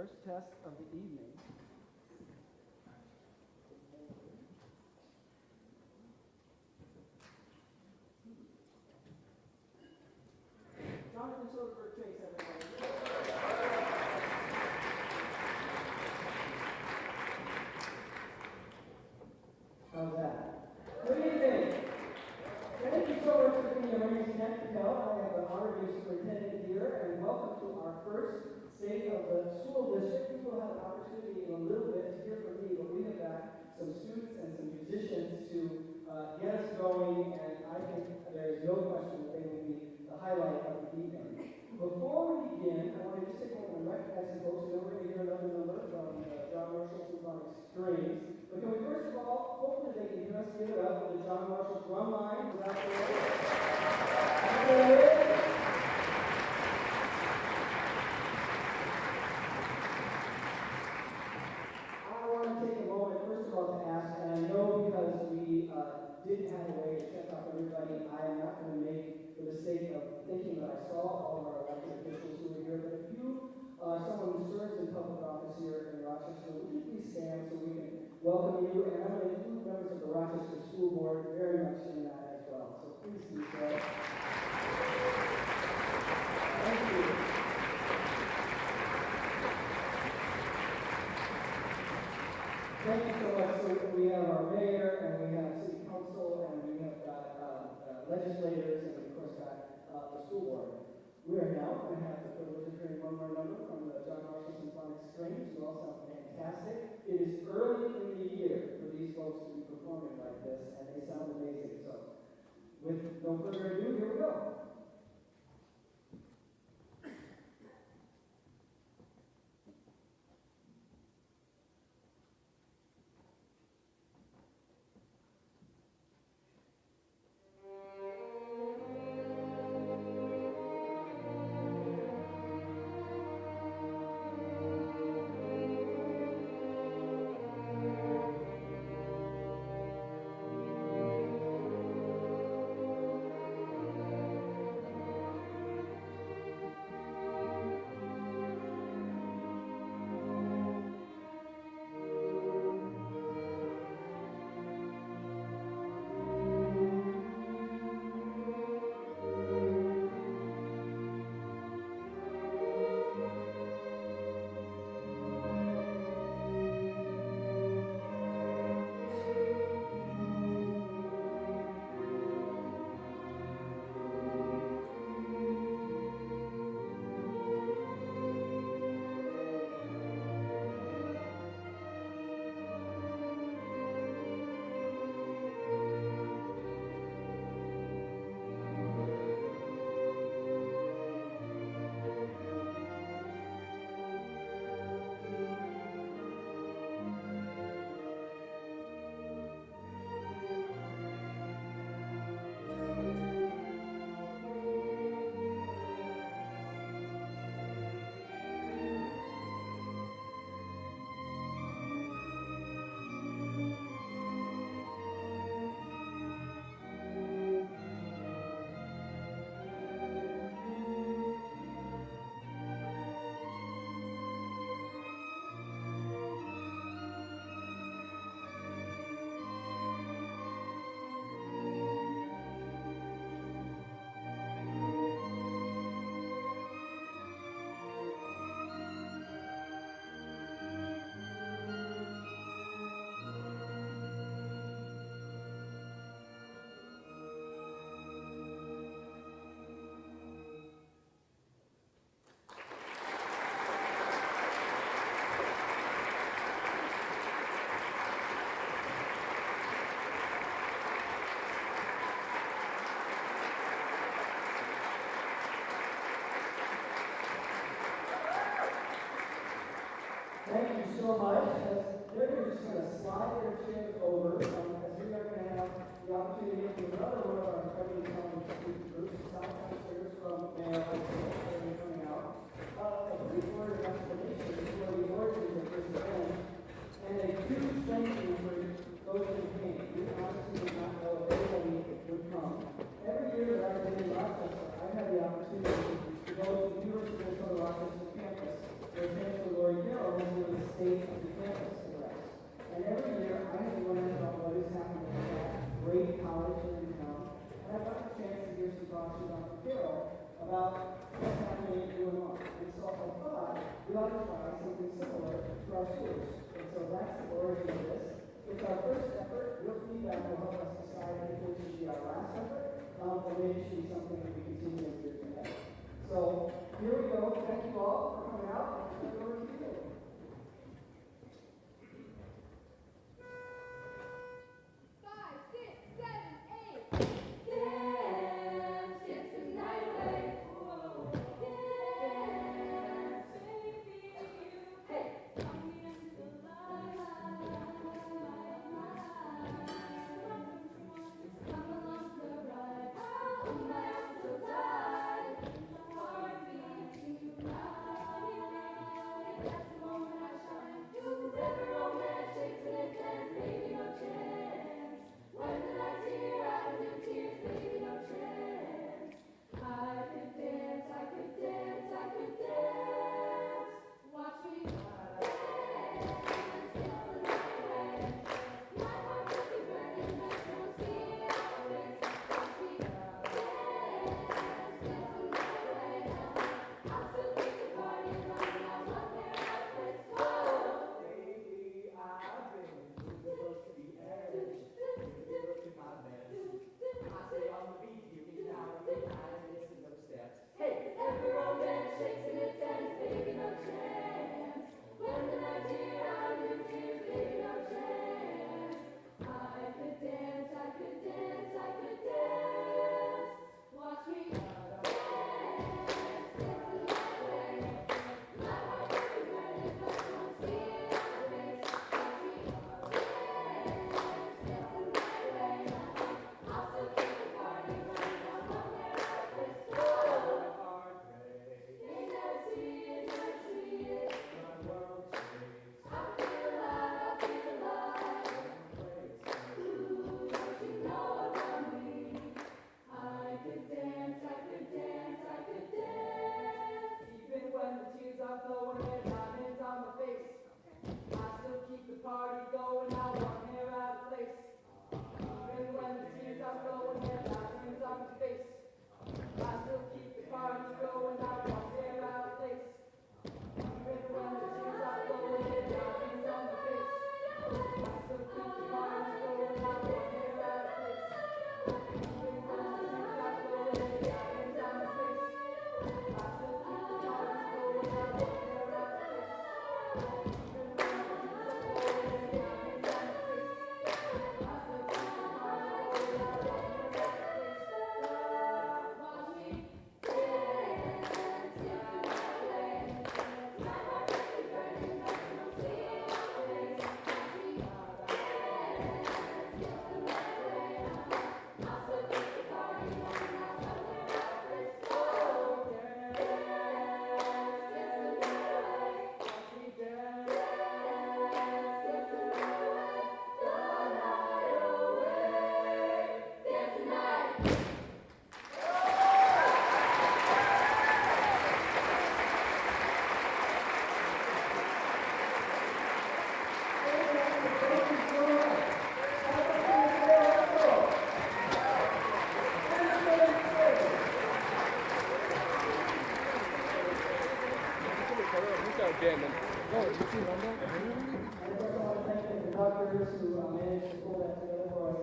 first test of the evening. Jonathan Soderbergh Chase, everybody. How's that? Good evening. Thank you so much for being here. My name is Ken Patel. I have the honor to be superintendent here, and welcome to our first state of the school district. We will have an opportunity in a little bit to hear from me, but we have got some students and some musicians to get us going, and I think there is no question that they will be the highlight of the evening. Before we begin, I want to just take a moment and recognize some folks. We're going to hear another number from John Marshall Symphonic Strings. But can we first of all, hopefully they can hear us give it up for the John Marshall drum line. Is that there? I want to take a moment, first of all, to ask, and I know because we didn't have a way to check off everybody, I am not going to make the mistake of thinking that I saw all of our elected officials who are here, but if you are someone who serves in public office here in Rochester, would you please stand so we can welcome you? And I'm going to include members of the Rochester School Board very much in that as well. So please do so. Thank you. Thank you so much. So we have our mayor, and we have city council, and we have got legislators, and we of course got the school board. We are now going to have the privilege of hearing one more number from the John Marshall Symphonic Strings, who all sound fantastic. It is early in the year for these folks to be performing like this, and they sound amazing. So, with no further ado, here we go. Thank you so much. They're just going to slide their chairs over as we are going to have the opportunity to meet another one of our incredibly talented student groups, Southtown Singers from Mayo High School. They're coming out. A brief word of explanation for the origins of this event, and a huge thank you for those who came. We honestly did not know if anybody would come. Every year that I've been in Rochester, I've had the opportunity to go to the University of Minnesota Rochester campus where Chancellor Lori Gill so I thought we ought to try something similar to our schools. And so that's the origin of this. It's our first effort. With feedback will help us decide if this should be our last effort, or maybe it should be something that we continue in years ahead. So here we go. Thank you all for coming out. And over to you. Conductors who managed to pull that together for us.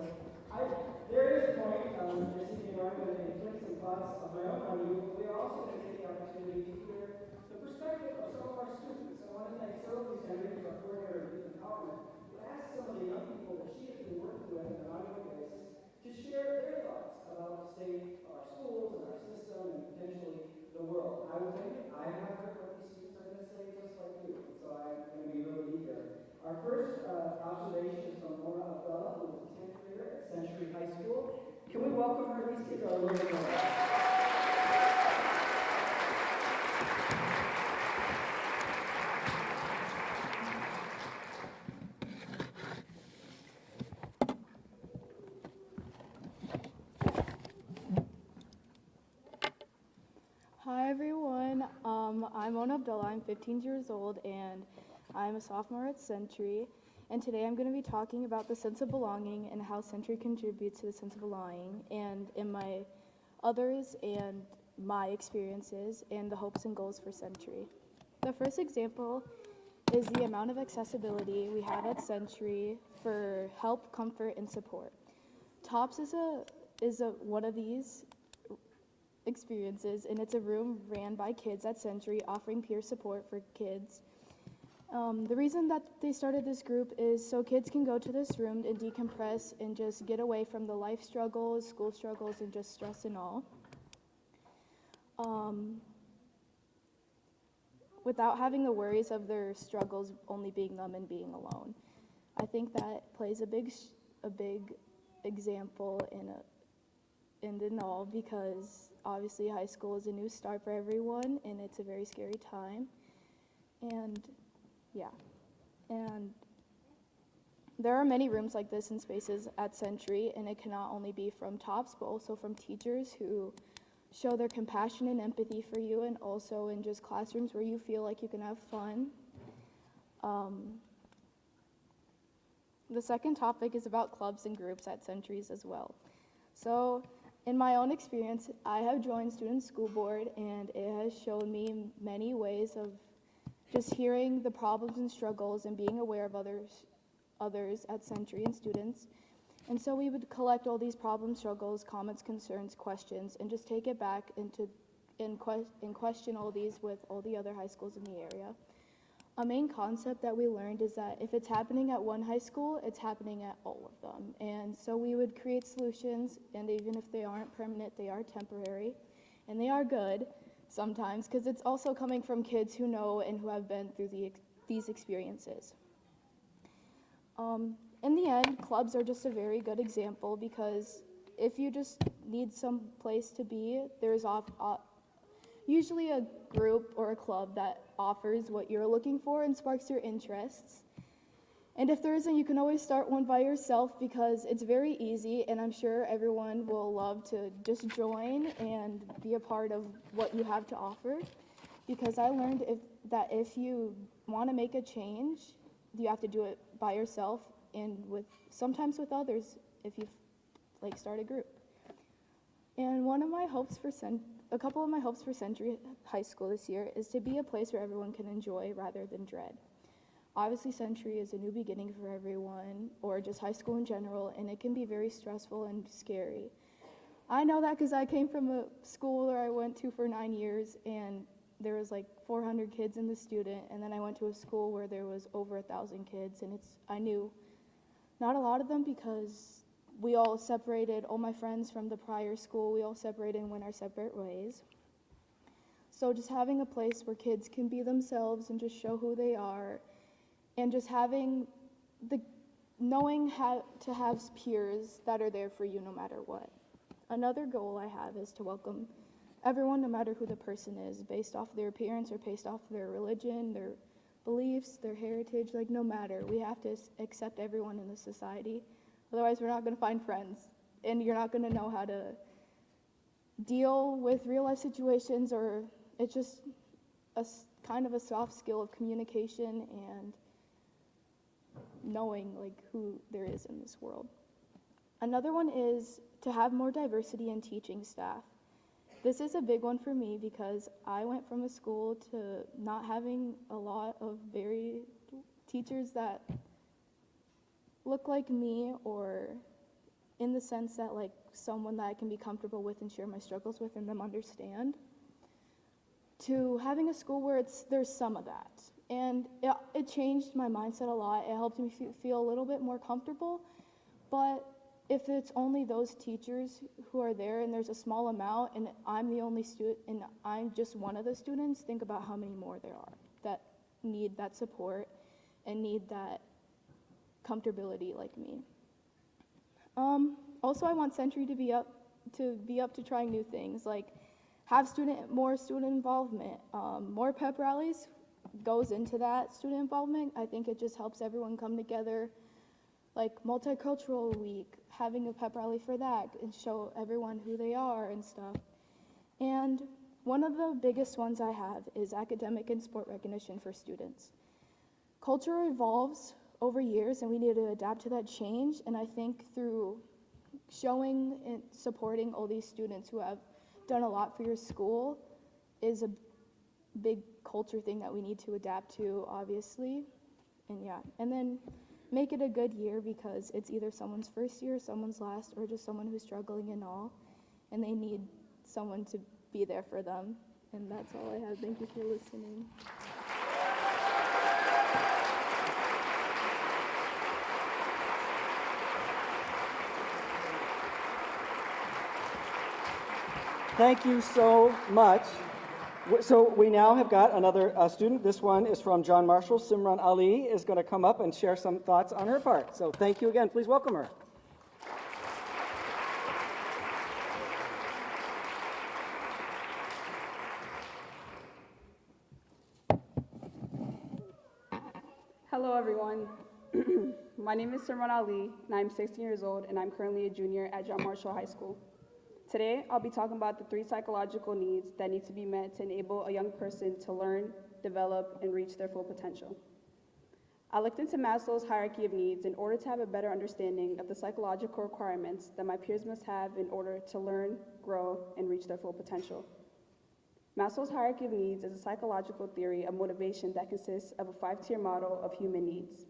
There is a point, just thinking around and put some thoughts of my own on you, but we are also going to take the opportunity to hear the perspective of some of our students. I want to thank Sarah Louise Henry, our coordinator of youth empowerment, who asked some of the young people that she has been working with on an ongoing basis to share their thoughts about the state of our schools and our system and potentially the world. I will tell you, I have heard what these students are going to say just like you, so I'm going to be really eager. Our first observation is from Nora Abdullah, who is a 10th grader at Century High School. Can we welcome her? These kids are a little bit more. Hi everyone, I'm Mona Abdullah, I'm 15 years old and I'm a sophomore at Century, and today I'm going to be talking about the sense of belonging and how Century contributes to the sense of belonging, and in my others and my experiences and the hopes and goals for Century. The first example is the amount of accessibility we have at Century for help, comfort, and support. TOPS is one of these experiences, and it's a room ran by kids at Century offering peer support for kids. The reason that they started this group is so kids can go to this room and decompress and just get away from the life struggles, school struggles, and just stress and all. Without having the worries of their struggles only being them and being alone. I think that plays a big example in all, because obviously high school is a new start for everyone and it's a very scary time. And there are many rooms like this and spaces at Century, and it can not only be from TOPS but also from teachers who show their compassion and empathy for you, and also in just classrooms where you feel like you can have fun. The second topic is about clubs and groups at Centuries as well. So in my own experience, I have joined Student School Board, and it has shown me many ways of just hearing the problems and struggles and being aware of others at Century and students. And so we would collect all these problems, struggles, comments, concerns, questions, and just take it back and question all these with all the other high schools in the area. A main concept that we learned is that if it's happening at one high school, it's happening at all of them. And so we would create solutions, and even if they aren't permanent, they are temporary, and they are good sometimes, because it's also coming from kids who know and who have been through these experiences. In the end, clubs are just a very good example, because if you just need some place to be, there's usually a group or a club that offers what you're looking for and sparks your interests. And if there isn't, you can always start one by yourself, because it's very easy, and I'm sure everyone will love to just join and be a part of what you have to offer. Because I learned that if you want to make a change, you have to do it by yourself, and sometimes with others if you start a group. And a couple of my hopes for Century High School this year is to be a place where everyone can enjoy rather than dread. Obviously, Century is a new beginning for everyone, or just high school in general, and it can be very stressful and scary. I know that because I came from a school where I went to for 9 years, and there was 400 kids in the student, and then I went to a school where there was over 1,000 kids, and I knew not a lot of them, because we all separated, all my friends from the prior school, we all separated and went our separate ways. So just having a place where kids can be themselves and just show who they are, and just knowing how to have peers that are there for you no matter what. Another goal I have is to welcome everyone, no matter who the person is, based off their appearance or based off their religion, their beliefs, their heritage, no matter. We have to accept everyone in the society. Otherwise, we're not going to find friends, and you're not going to know how to deal with real life situations, or it's just kind of a soft skill of communication and knowing who there is in this world. Another one is to have more diversity in teaching staff. This is a big one for me, because I went from a school to not having a lot of very teachers that look like me, or in the sense that someone that I can be comfortable with and share my struggles with and them understand, to having a school where there's some of that. And it changed my mindset a lot. It helped me feel a little bit more comfortable. But if it's only those teachers who are there and there's a small amount and I'm the only student and I'm just one of the students, think about how many more there are that need that support and need that comfortability like me. Also, I want Century to be up to trying new things, have more student involvement. More pep rallies goes into that student involvement. I think it just helps everyone come together, Multicultural Week, having a pep rally for that and show everyone who they are and stuff. And one of the biggest ones I have is academic and sport recognition for students. Culture evolves over years, and we need to adapt to that change, and I think through showing and supporting all these students who have done a lot for your school is a big culture thing that we need to adapt to, obviously. And yeah, and then make it a good year because it's either someone's first year, someone's last, or just someone who's struggling in all, and they need someone to be there for them. And that's all I have. Thank you for listening. Thank you so much. So we now have got another student. This one is from John Marshall. Simran Ali is going to come up and share some thoughts on her part. So thank you again. Please welcome her. Hello, everyone. My name is Simran Ali, and I'm 16 years old, and I'm currently a junior at John Marshall High School. Today, I'll be talking about the 3 psychological needs that need to be met to enable a young person to learn, develop, and reach their full potential. I looked into Maslow's hierarchy of needs in order to have a better understanding of the psychological requirements that my peers must have in order to learn, grow, and reach their full potential. Maslow's hierarchy of needs is a psychological theory of motivation that consists of a 5-tier model of human needs.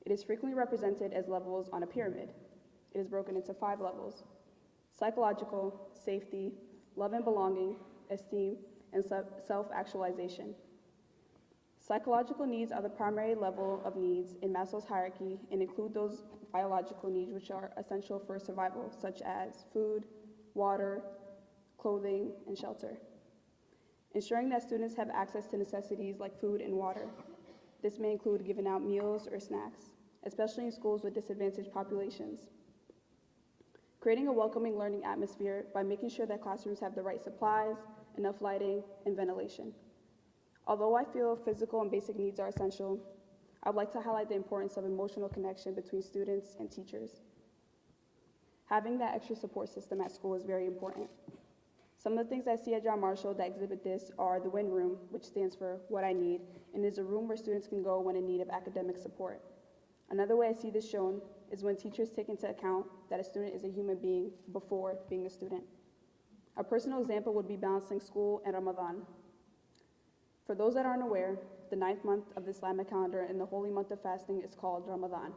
It is frequently represented as levels on a pyramid. It is broken into 5 levels: psychological, safety, love and belonging, esteem, and self-actualization. Psychological needs are the primary level of needs in Maslow's hierarchy and include those biological needs which are essential for survival, such as food, water, clothing, and shelter. Ensuring that students have access to necessities like food and water. This may include giving out meals or snacks, especially in schools with disadvantaged populations. Creating a welcoming learning atmosphere by making sure that classrooms have the right supplies, enough lighting, and ventilation. Although I feel physical and basic needs are essential, I'd like to highlight the importance of emotional connection between students and teachers. Having that extra support system at school is very important. Some of the things I see at John Marshall that exhibit this are the WIN room, which stands for What I Need, and is a room where students can go when in need of academic support. Another way I see this shown is when teachers take into account that a student is a human being before being a student. A personal example would be balancing school and Ramadan. For those that aren't aware, the 9th month of the Islamic calendar and the holy month of fasting is called Ramadan.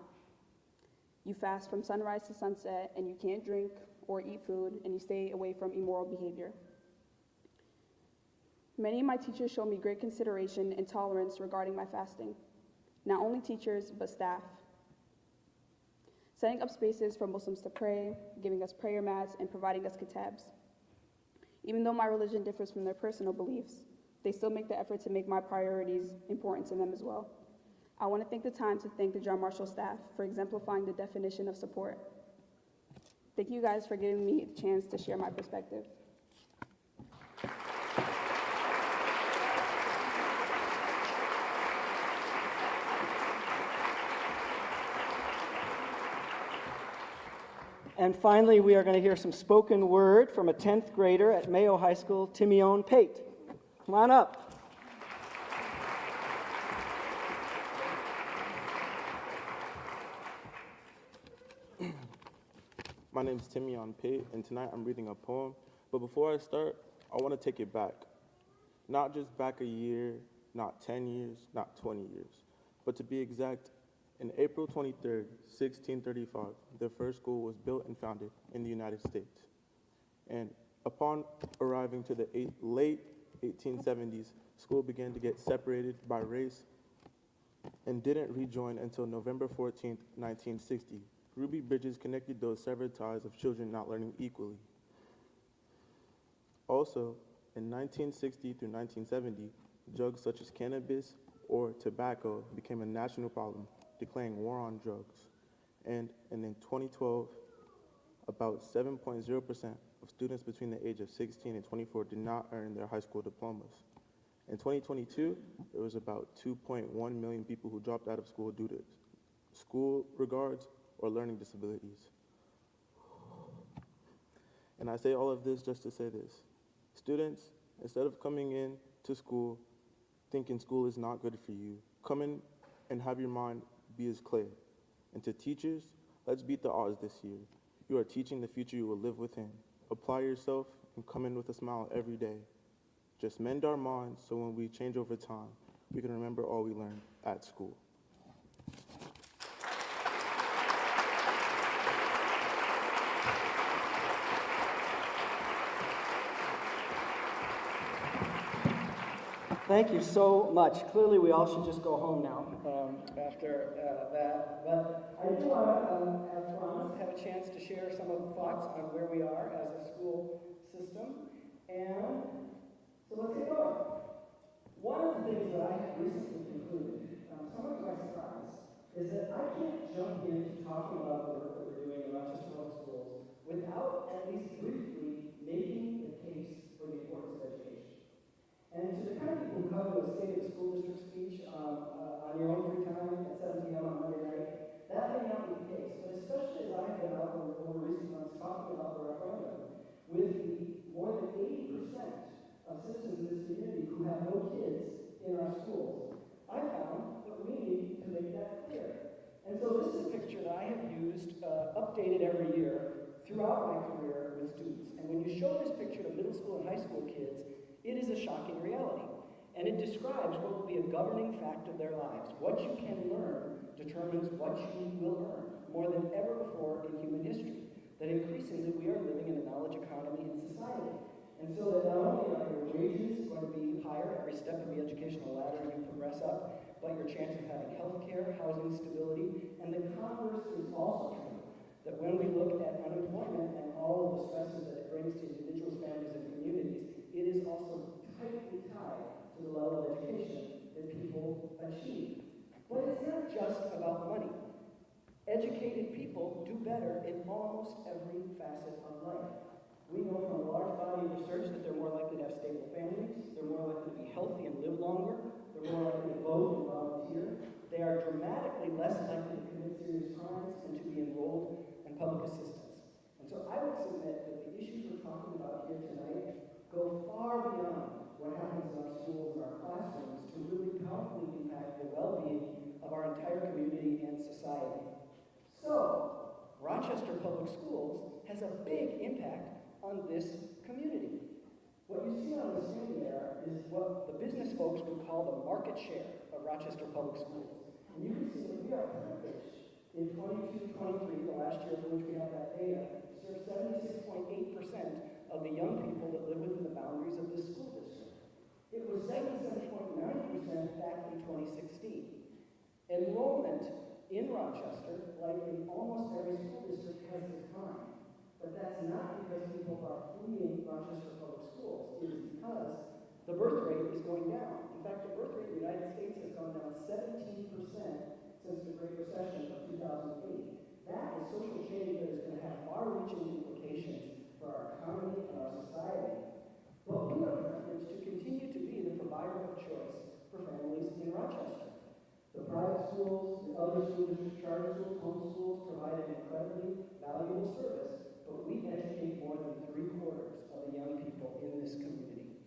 You fast from sunrise to sunset, and you can't drink or eat food, and you stay away from immoral behavior. Many of my teachers show me great consideration and tolerance regarding my fasting. Not only teachers, but staff. Setting up spaces for Muslims to pray, giving us prayer mats, and providing us kitabs. Even though my religion differs from their personal beliefs, they still make the effort to make my priorities important to them as well. I want to take the time to thank the John Marshall staff for exemplifying the definition of support. Thank you guys for giving me the chance to share my perspective. And finally, we are going to hear some spoken word from a 10th grader at Mayo High School, Timion Pate. Come on up. My name is Timion Pate, and tonight I'm reading a poem. But before I start, I want to take it back. Not just back a year, not 10 years, not 20 years, but to be exact, in April 23rd, 1635, the first school was built and founded in the United States. And upon arriving to the late 1870s, school began to get separated by race and didn't rejoin until November 14th, 1960. Ruby Bridges connected those severed ties of children not learning equally. Also, in 1960 through 1970, drugs such as cannabis or tobacco became a national problem, declaring war on drugs. And in 2012, about 7.0% of students between the age of 16 and 24 did not earn their high school diplomas. In 2022, there was about 2.1 million people who dropped out of school due to school regards or learning disabilities. And I say all of this just to say this. Students, instead of coming in to school thinking school is not good for you, come in and have your mind be as clear. And to teachers, let's beat the odds this year. You are teaching the future you will live within. Apply yourself and come in with a smile every day. Just mend our minds so when we change over time, we can remember all we learned at school. Thank you so much. Clearly, we all should just go home now after that. But I do want to, as promised, have a chance to share some of the thoughts on where we are as a school system. And so let's get going. One of the things that I have recently concluded, somewhat to my surprise, is that I can't jump into talking about the work that we're doing in Rochester Public Schools without at least briefly making the case for the importance of education. And to the kind of people who come to a State of the School District speech on your own free time at 7 p.m. on Monday night, that may not be the case. But especially as I have been out over recent months talking about the referendum with the more than 80% of citizens in this community who have no kids in our schools, I found that we need to make that clear. And so this is a picture that I have used, updated every year throughout my career with students. And when you show this picture to middle school and high school kids, it is a shocking reality, and it describes what will be a governing fact of their lives. What you can learn determines what you will earn, more than ever before in human history. That increasingly we are living in a knowledge economy in society. And so that not only are your wages going to be higher every step of the educational ladder as you progress up, but your chance of having health care, housing stability, and the converse is also true. That when we look at unemployment and all of the stresses that it brings to individuals, families, and communities, it is also tightly tied to the level of education that people achieve. But it's not just about money. Educated people do better in almost every facet of life. We know from a large body of research that they're more likely to have stable families, they're more likely to be healthy and live longer, they're more likely to vote and volunteer, they are dramatically less likely to commit serious crimes and to be enrolled in public assistance. And so I would submit that the issues we're talking about here tonight go far beyond what happens in our schools and our classrooms to really powerfully impact the well-being of our entire community and society. So, Rochester Public Schools has a big impact on this community. What you see on the screen there is what the business folks would call the market share of Rochester Public Schools. And you can see that we are privileged in 22-23, the last year for which we have that data, to serve 76.8% of the young people that live within the boundaries of this school district. It was 77.9% back in 2016. Enrollment in Rochester, like in almost every school district, has declined. But that's not because people are fleeing Rochester Public Schools. It is because the birth rate is going down. In fact, the birth rate in the United States has gone down 17% since the Great Recession of 2008. That is social change that is going to have far-reaching implications for our economy and our society. But we are privileged to continue to be the provider of choice for families in Rochester. The private schools, the other school districts, charter schools, home schools provide an incredibly valuable service, but we educate more than 3/4 of the young people in this community.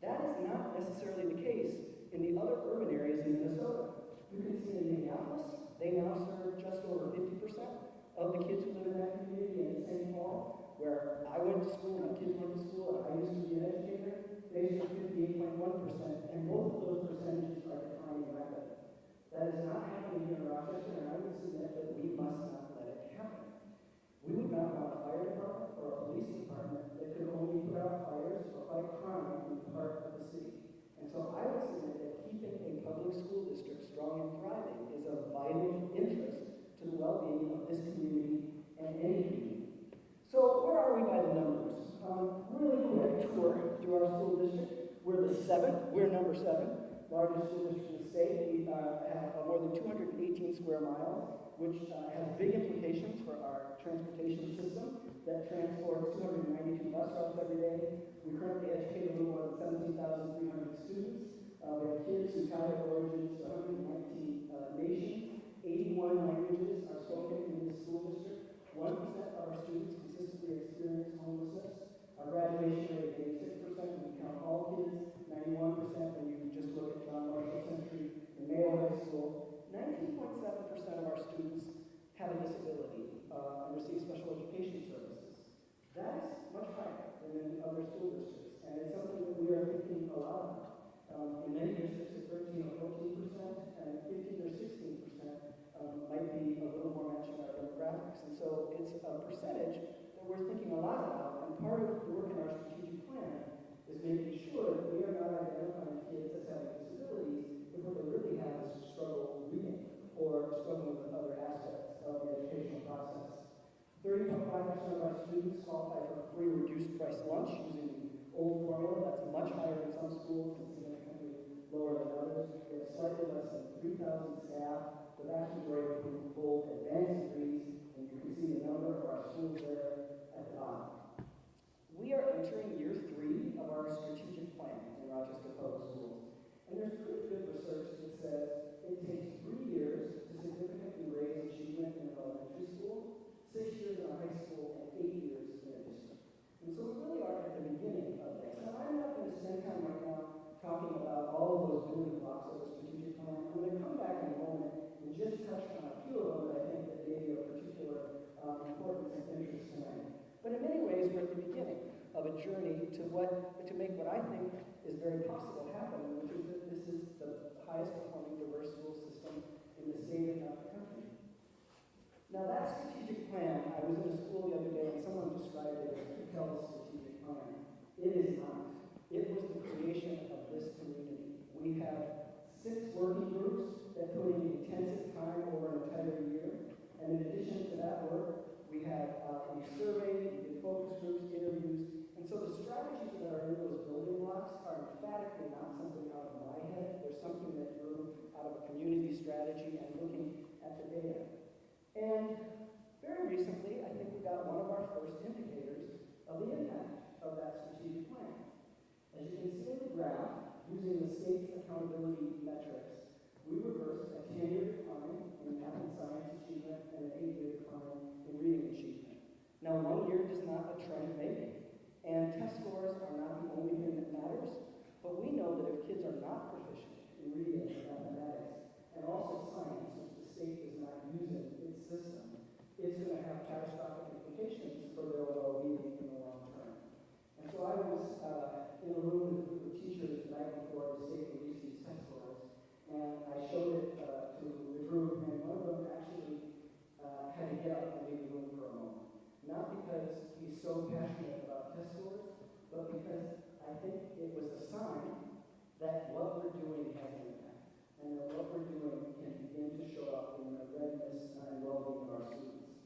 That is not necessarily the case in the other urban areas in Minnesota. You can see in Minneapolis, they now serve just over 50% of the kids who live in that community, and in St. Paul, where I went to school, my kids went to school, and I used to be an educator, they serve 58.1%, and both of those percentages are declining rapidly. That is not happening here in Rochester, and I would submit that we must not let it happen. We would not want a fire department or a police department that could only put out fires or fight crime in part of the city. And so I would submit that keeping a public school district strong and thriving is of vital interest to the well-being of this community and any community. So where are we by the numbers? Really quick tour through our school district. We're number 7, largest school district in the state. We have more than 218 square miles, which has big implications for our transportation system that transports 292 bus routes every day. We currently educate a little more than 17,300 students. We have kids who tie their origins to 119 nations. 81 languages are spoken in this school district. 1% of our students consistently experience homelessness. Our graduation rate is 86% when you count all kids, 91% when you just look at John Marshall Century and Mayo High School. 19.7% of our students have a disability and receive special education services. That is much higher than than in other school districts. And it's something that we are thinking a lot about. In many districts, it's 13 or 14%, and 15 or 16% might be a little more matching our demographics. And so it's a percentage that we're thinking a lot about, and part of the work in our strategic plan is making sure that we are not identifying kids as having disabilities if what they really have is struggle reading or struggling with other aspects of the educational process. 30.5% of our students qualify for free or reduced price lunch using the old formula. That's much higher in some schools and significantly lower than others. We have slightly less than 3,000 staff, the vast majority of whom hold advanced degrees, and you can see the number of our schools there at the bottom. We are entering year 3 of our strategic plan in Rochester Public Schools. And there's pretty good research that says it takes 3 years to significantly raise achievement in an elementary school, 6 years in a high school, and 8 years in a district. And so we really are at the beginning of this. Now, I'm not going to spend time right now talking about all of those building blocks of the strategic plan. I'm going to come back in a moment and just touch on a few of them that I think that may be of particular importance and interest tonight. But in many ways, we're at the beginning of a journey to make what I think is very possible happen, which is that this is the highest performing diverse school system in the state, if not the country. Now that strategic plan, I was in a school the other day and someone described it as a Patel strategic plan. It is not. It was the creation of this community. We have 6 working groups that put in intensive time over an entire year. And in addition to that work, we surveyed, we did focus groups, interviews, and so the strategies that are in those building blocks are emphatically not something out of my head. They're something that grew out of a community strategy and looking at the data. And very recently, I think we got one of our first indicators of the impact of that strategic plan. As you can see in the graph, using the state's accountability metrics, we reversed a 10-year decline in math and science achievement and an 8-year decline in reading achievement. Now, 1 year does not a trend make, and test scores are not the only thing that matters, but we know that if kids are not proficient in reading and mathematics, and also science, which the state is not using its system, it's going to have catastrophic implications for their well-being in the long term. And so I was in a room with a group of teachers the night before the state released these test scores, and I showed it to the group, and one of them actually had to get up and leave the room for a moment. Not because he's so passionate about test scores, but because I think it was a sign that what we're doing has an impact, and that what we're doing can begin to show up in the readiness and well-being of our students.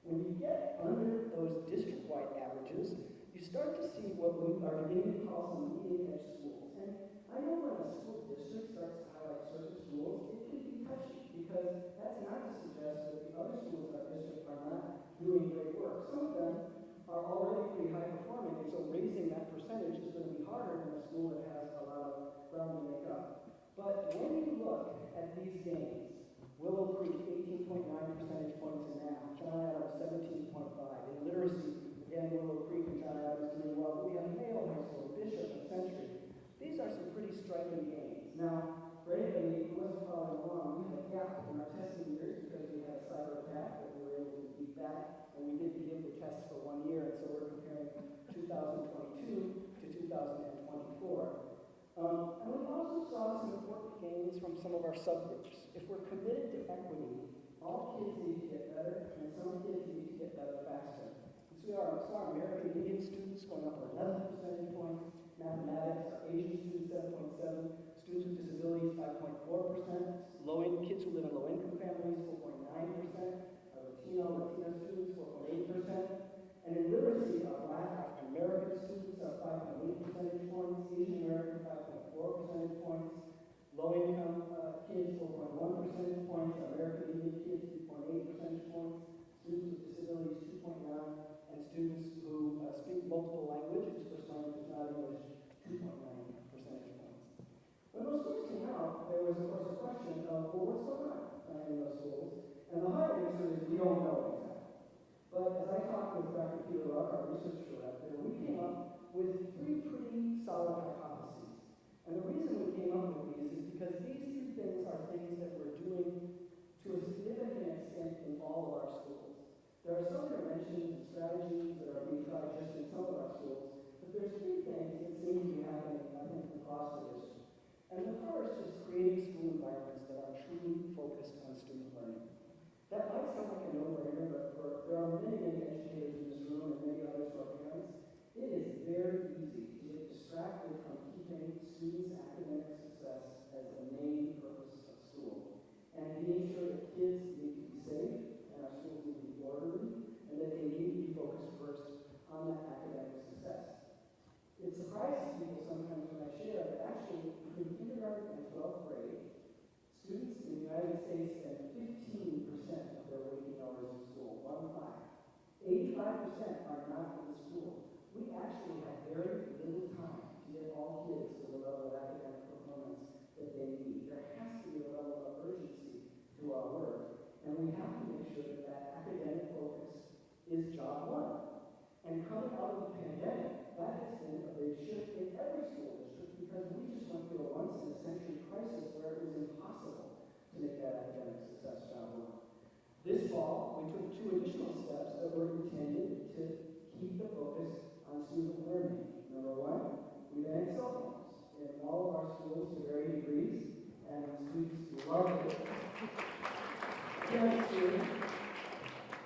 When you get under those district-wide averages, you start to see what we are beginning to call some leading-edge schools. And I know when a school district starts to highlight certain schools, it can be touchy, because that's not to suggest that the other schools in our district are not doing great work. Some of them are already pretty high performing, and so raising that percentage is going to be harder than a school that has a lot of ground to make up. But when you look at these gains, Willow Creek 18.9 percentage points in math, John Adams 17.5. In literacy, again, Willow Creek and John Adams doing well, but we have Mayo High School, Bishop, and Century. These are some pretty striking gains. Now, for anybody who wasn't following along, we had a gap in our testing years because we had a cyber attack that we were able to beat back, and we didn't give the test for 1 year, and so we're comparing 2022 to 2024. And we also saw some important gains from some of our subgroups. If we're committed to equity, all kids need to get better, and some kids need to get better faster. And so we saw American Indian students going up 11 percentage points, mathematics, our Asian students 7.7, students with disabilities 5.4%, kids who live in low-income families 4.9%, Latina students 4.8%, and in literacy, our Black African American students are 5.8 percentage points, Asian American 5.4 percentage points, low-income kids 4.1 percentage points, American Indian kids 3.8 percentage points, students with disabilities 2.9, and students who speak multiple languages, first language is not English, 2.9 percentage points. When those scores came out, there was of course a question of, well, what's going on in those schools? And the hard answer is we don't know exactly. But as I talked with Dr. Peter Ruck, our research director, we came up with 3 pretty solid hypotheses. And the reason we came up with these is because these 3 things are things that we're doing to a significant extent in all of our schools. There are some interventions and strategies that are being tried just in some of our schools, creating school environments that are truly focused on student learning. That might sound like a no-brainer, but there are many, many educators in this room and many others who are parents. It is very easy to get distracted from keeping students' academic success as the main purpose of school, and being sure that kids need to be safe, and our schools need to be orderly, and that they need to be focused first on that academic success. It surprises people sometimes when I share that actually between kindergarten and 12th grade, students in the United States spend 15% of their waking hours in school, 85% are not in school. We actually have very little time to get all kids to the level of academic performance that they need. There has to be a level of urgency to our work, and we have to make sure that that academic focus is job one. And coming out of the pandemic, that has been a big shift in every school district because we just went through a once-in-a-century crisis where it was impossible to make that academic success job one. This fall, we took 2 additional steps that were intended to keep the focus on student learning. Number 1, we banned cell phones in all of our schools to varying degrees, and students loved it. Parents did.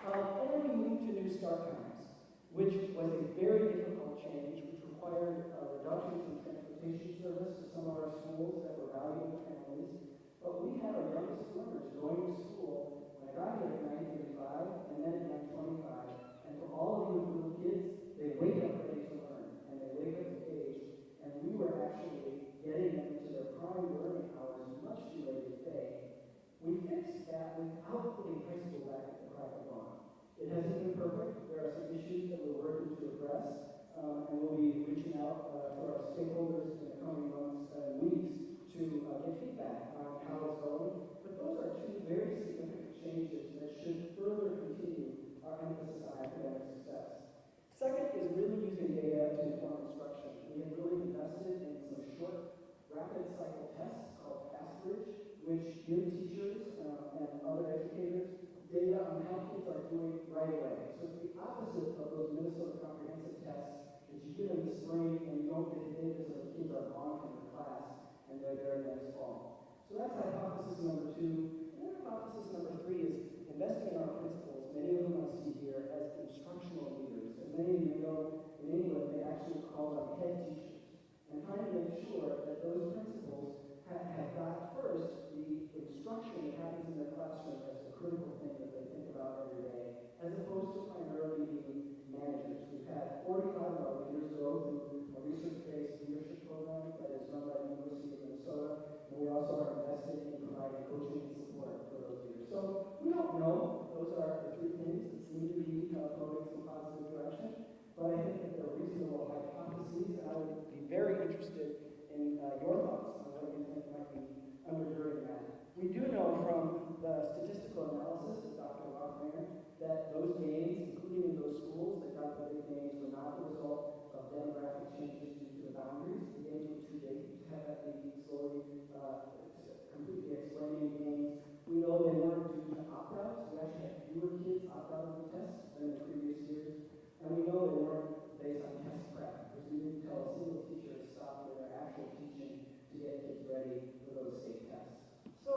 And we moved to new start times, which was a very difficult change, which required reductions in transportation service to some of our schools that were valuable to families. But we had our youngest learners going to school when I got here at 9:35 and then at 9:25. And for all of you little kids, they wake up ready to learn, and they wake up engaged. And we were actually getting them into their prime learning hours much too late in the day. We fixed that without putting high school back at the crack of dawn. It hasn't been perfect. There are some issues that we're working to address, and we'll be reaching out to our stakeholders in the coming months and weeks to get feedback on how it's going. But those are 2 very significant changes that should further continue our emphasis on academic success. Second is really using data to inform instruction. We have really invested in some short, rapid cycle tests called Fastbridge, which give teachers and other educators data on how kids are doing right away. So it's the opposite of those Minnesota comprehensive tests that you get in the spring and you don't get the data so the kids are gone from the class and they're there next fall. So that's hypothesis number 2. And then hypothesis number 3 is investing in our principals, many of whom I see here, as instructional leaders. As many of you know, in England, they actually call them head teachers. And trying to make sure that those principals have got first the instruction that happens in their classroom as the critical thing that they think about every day, as opposed to primarily being managers. We've had 45 of our leaders go through a research-based leadership program that is run by the University of Minnesota, and we also are investing in providing coaching and support for those leaders. So we don't know. Those are the 3 things that seem to be going some positive direction, but I think that they're reasonable hypotheses, and I would be very interested in your thoughts on what you think might be undergirding that. We do know from the statistical analysis of Dr. Rothmayer that those gains, including in those schools that got the big gains, were not the result of demographic changes due to the boundaries. The gains were too big to have that be slowly, completely explaining gains. We know they weren't due to opt-outs. We actually had fewer kids opt out of the tests than in previous years. And we know they weren't based on test prep, because we didn't tell a single teacher to stop their actual teaching to get kids ready for those state tests. So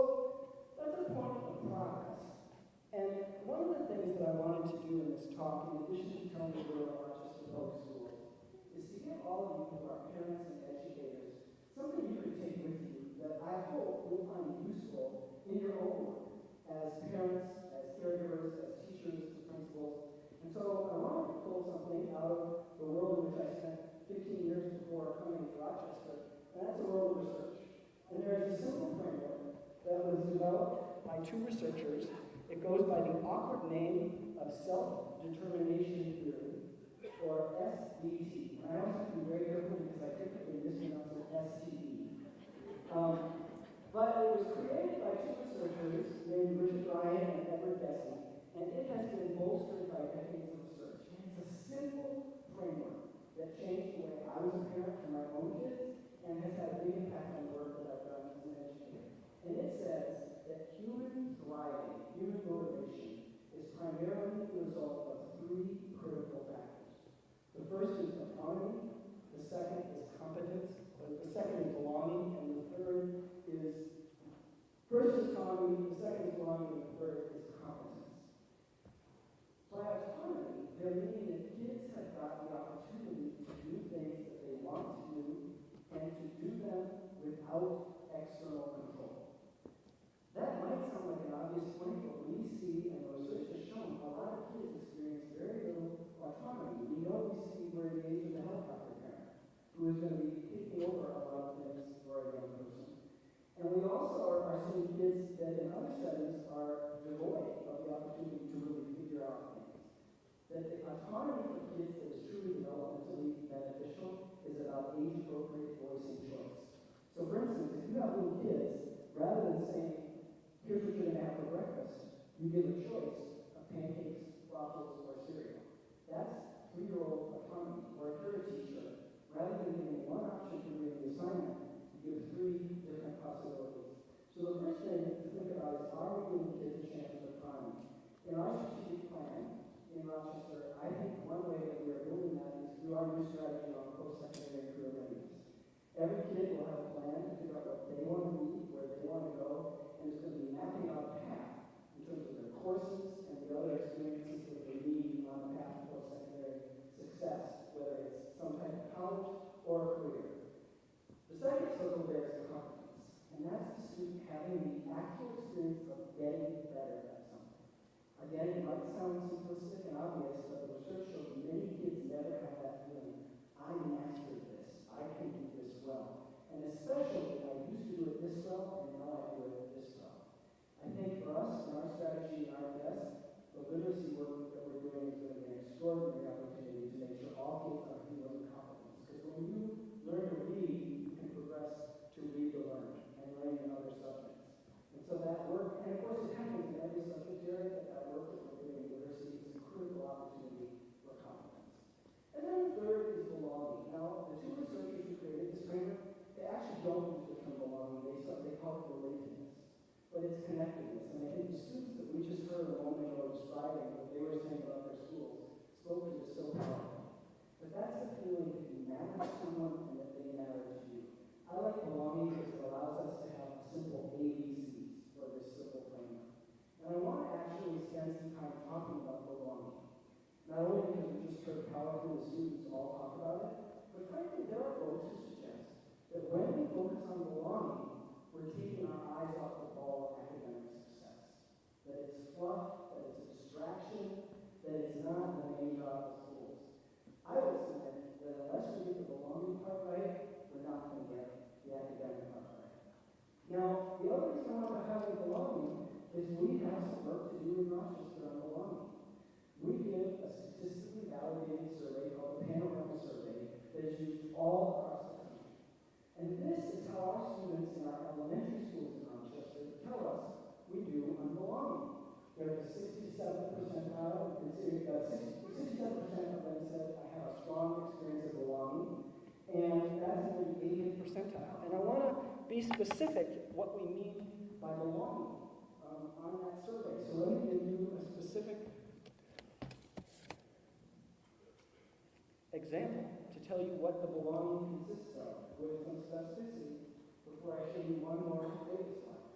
that's a point of progress. And one of the things that I wanted to do in this talk, in addition to telling you where our Rochester Public Schools, is to give all of you who are parents and educators something you can take with you that I hope you'll find useful in your own work as parents, as caregivers, as teachers, as principals. And so I wanted to pull something out of the world in which I spent 15 years before coming to Rochester, and that's the world of research. And there is a simple framework that was developed by 2 researchers. It goes by the awkward name of self-determination theory, or SDT. And I always have to be very careful because I typically mispronounce it STE. But it was created by 2 researchers named Richard Ryan and Edward Bessie, and it has been bolstered by decades of research. And it's a simple framework that changed the way I was a parent for my own kids and has had a big impact on the work that I've done as an educator. And it says that human thriving, human motivation, is primarily the result of 3 critical factors. The first is autonomy, the second is competence, the second is belonging, and the third is the second is belonging, and the third is competence. By autonomy, they're meaning that kids have got the opportunity to do things that they want to do and to do them without external control. That might sound like an obvious point, but we see, and the research has shown, a lot of kids experience very little autonomy. We know we see we're engaged with a helicopter parent who is going to be picking over a lot of things for a young person. And we also are seeing kids that in other settings are devoid of the opportunity to really figure out things. That the autonomy for kids that is truly developmentally beneficial is about age-appropriate voice and choice. So for instance, if you have little kids, rather than saying, here's what you're going to have for breakfast, you give a choice of pancakes, waffles, or cereal. That's 3-year-old autonomy. Or if you're a teacher, rather than giving one option for doing the assignment, you give 3 different possibilities. So the first thing to think about is, are we giving kids a chance of autonomy? In our strategic plan in Rochester, I think one way that we are building that is through our new strategy on post-secondary career readiness. Every kid will have a plan to figure out what they want to be, where they want to go, and it's going to be mapping out a path in terms of their courses and the other experiences that they need on the path to post-secondary success, whether it's some type of college or a career. The second circle there is competence, and that's the student having the actual experience of getting better at something. Again, it might sound simplistic and obvious, but the research shows many kids never have that feeling. I mastered this. I can do this well. And especially, I used to do it this well, and now I do it this well. I think for us, in our strategy in RPS, the literacy work that we're doing is going to be an extraordinary opportunity to make sure all kids are feeling competence. Because when you learn to read, you can progress to read to learn and learn in other subjects. And so that work, and of course it happens in every subject area, but that work that we're doing in literacy is a critical opportunity for competence. And then the third is belonging. Now, the 2 researchers who created this framework, they actually don't use the term belonging, they call it relatedness. But it's connectedness. And I think the students that we just heard a moment ago describing what they were saying about their schools spoke to this so powerfully. But that's the feeling that you matter to someone and that they matter to you. I like belonging because it allows us to have simple ABCs for this simple framework. And I want to actually spend some time talking about belonging. Not only because we just heard powerfully the students all talk about it, but frankly, there are folks who suggest that when we focus on belonging, we're taking our eyes off the ball of academic success. That it's fluff, that it's a distraction, that it's not the main job of schools. I would submit that unless we get the belonging part right, we're not going to get the academic part right. Now, the other reason I want to highlight belonging is we have some work to do in Rochester on belonging. We give a statistically validated survey called the Panorama Survey that is used all across the country. And this is how our students in our elementary schools in Rochester tell us we do on belonging. They're at the 67th percentile, 67% of them said I have a strong experience of belonging, and that's in the 80th percentile. And I want to be specific what we mean by belonging on that survey. So let me give you a specific example to tell you what the belonging consists of with some specificity before I show you one more data slide.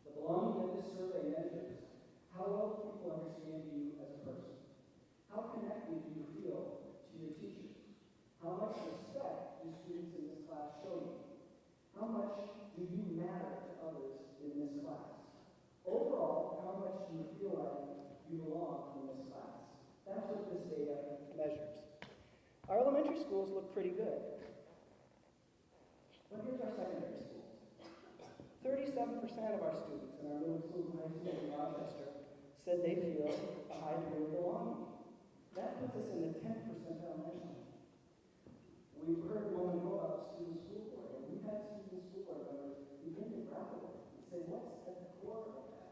The belonging that this survey measures how well people understand you as a person. How connected do you feel to your teachers? How much respect do students in this class show you? How much do you matter to others in this class? Overall, how much do you feel like you belong in this class? That's what this data measures. Our elementary schools look pretty good. But here's our secondary schools. 37% of our students in our middle school and high school in Rochester said they feel a high degree of belonging. That puts us in the 10th percentile nationally. We've heard a moment ago about the student school board, and we've had student school board members begin to grapple with and say, what's at the core of that?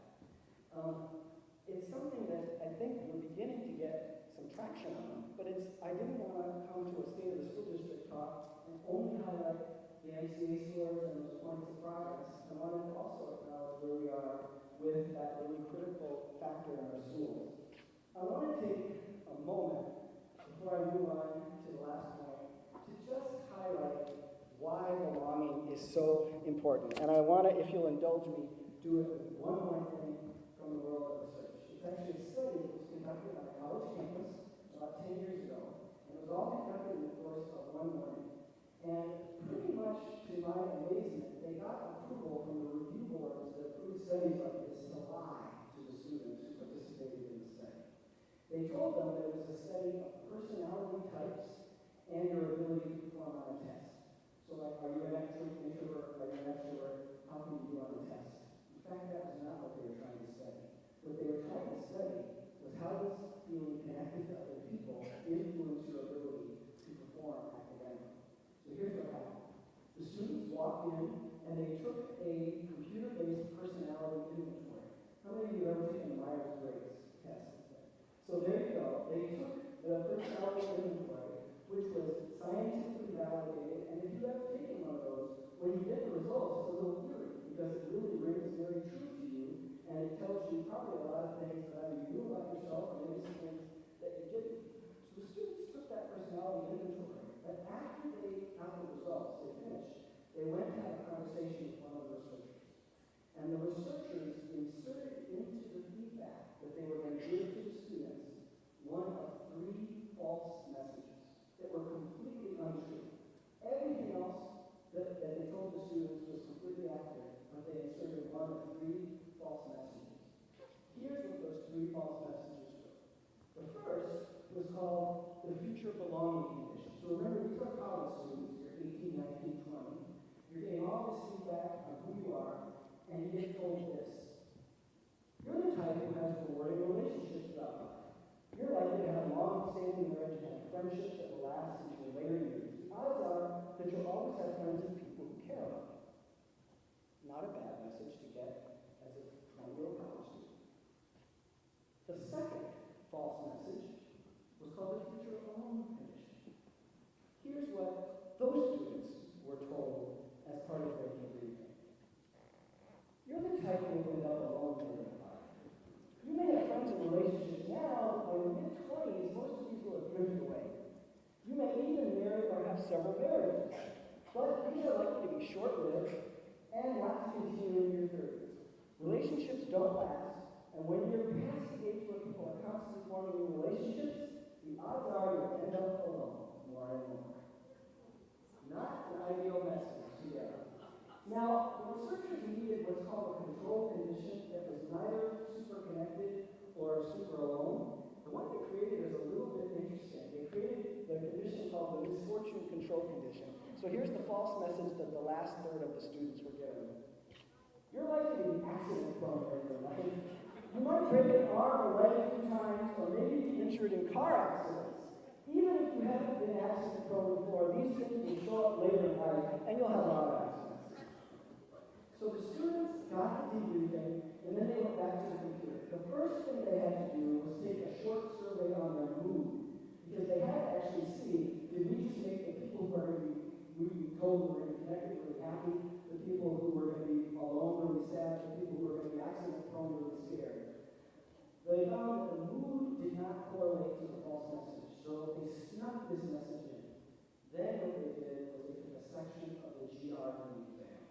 It's something that I think we're beginning to get some traction on, but I didn't want to come to a state of the school district talk and only highlight the MCA scores and those points of progress. I wanted to also acknowledge where we are with that really critical factor in our schools. I want to take a moment before I move on to the last point to just highlight why belonging is so important. And I want to, if you'll indulge me, do it with one more thing from the world of research. It's actually a study that was conducted on a college campus about 10 years ago, and it was all conducted in the course of one morning. And pretty much to my amazement, they got approval from the review boards that approve studies like this to lie to the students who participated in the study. They told them that it was a study of personality types and your ability to perform on a test. So like, are you an introvert? Are you an extrovert? How can you do on a test? In fact, that was not what they were trying to study. What they were trying to study was how does feeling connected to other people influence your ability to perform academically. So here's what happened. The students walked in and they took a computer-based personality inventory. How many of you have ever taken the Myers-Briggs test? So there you go. They took the personality inventory, which was scientifically validated, and if you have taken one of those, when you get the results, it's a little eerie, because it really rings very true to you, and it tells you probably a lot of things that either you knew about yourself or maybe some things that you didn't. So the students took that personality inventory, but after they got the results, they finished, they went to have a conversation with one of the researchers. And the researchers inserted into the feedback that they were going to give to the students one of 3 false messages that were completely untrue. Everything else that they told the students was completely accurate, but they inserted one of 3 false messages. Here's what those 3 false messages were. The first was called the future belonging condition. So remember, these are college students. You're 18, 19, 20. You're getting all this feedback on who you are, and you get told this. You're the type who has rewarding relationships throughout life. You're likely to have long-standing marriage and friendships that will last into your later years. The odds are that you'll always have friends and people who care about you. Not a bad message to get as a 20-year-old college student. The second false message was called the future alone condition. Here's what those students were told as part of their debriefing. You're the type who will end up alone later in life. You may have friends and relationships now, but in your mid-20s, most of these will have drifted away. You may even marry or have several marriages, but these are likely to be short-lived and not to continue in your 30s. Relationships don't last, and when you're past the age where people are constantly forming new relationships, the odds are you'll end up alone more and more. Not an ideal message together. Now, the researchers needed what's called a control condition that was neither super connected or super alone. The one they created is a little bit interesting. They created the condition called the misfortune control condition. So here's the false message that the last third of the students were given. You're likely to be accident prone in your life. You might break an arm or leg a few times, or maybe be injured in car accidents. Even if you haven't been accident prone before, these things will show up later in life, and you'll have a lot of accidents. So the students got the debriefing, and then they went back to the computer. The first thing they had to do was take a short survey on their mood, because they had to actually see, did we just make the people who are going to be, we told were going to be connected really happy, the people who were going to be alone really sad, the people who were going to be accident prone really scared. They found that the mood did not correlate to the false message, so they snuck this message in. Then what they did was they took a section of the GRE exam,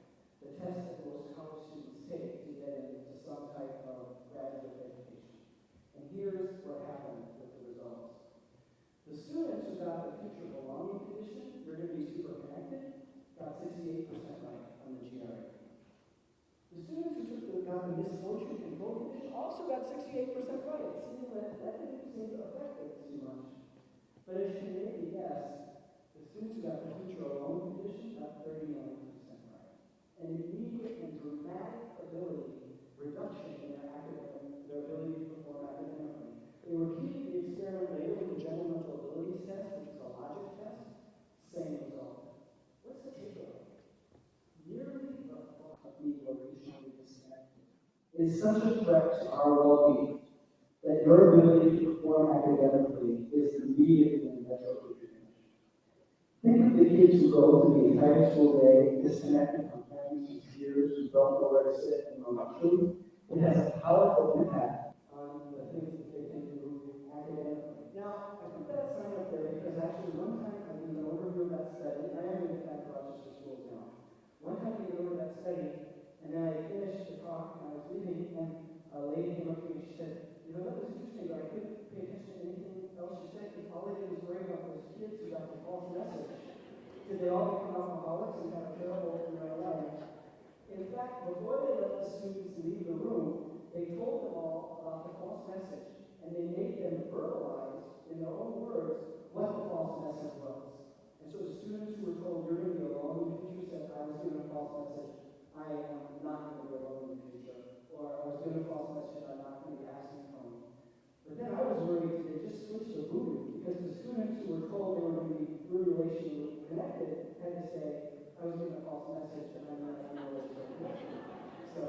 the test that most college students take to get into some type of graduate education. And here's what happened with the results. The students who got the future belonging condition, you're going to be super connected, got 68% right on the GRE. The students who got the misfortune control condition also got 68% right. It seemed that didn't seem to affect it too much. But as you can maybe guess, the students who got the future alone condition got 39% right. An immediate and dramatic reduction in their ability to perform academically. They repeated the experiment later with the general mental abilities test, which is a logic test. Same result. What's the takeaway? Nearly the thought of being relationally disconnected is such a threat to our well-being that your ability to perform academically is immediately in detriment. Think of the kids who go through the entire school day disconnected from friends and peers who don't know where to sit and remotely. It has a powerful impact on the things that they can do academically. Now, I put that sign up there because actually one time I did an overview of that study. I am in fact Rochester Schools now. One time I did over that study, and then I finished the talk, and I she said, you know, that was interesting, but I couldn't pay attention to anything else she said, because all they did was worry about those kids who got the false message. Did they all become alcoholics and have a terrible life? In fact, before they let the students leave the room, they told them all about the false message, and they made them verbalize in their own words what the false message was. And so the students who were told, you're going to be alone, the teacher said, I was given a false message, I am not going to be alone in the future. Or I was given a false message, I'm not going to be asking for me. But then I was worried they just switched the voodoo, because the students who were told they were going to be relationally connected had to say, I was given a false message and I'm not relationally connected. So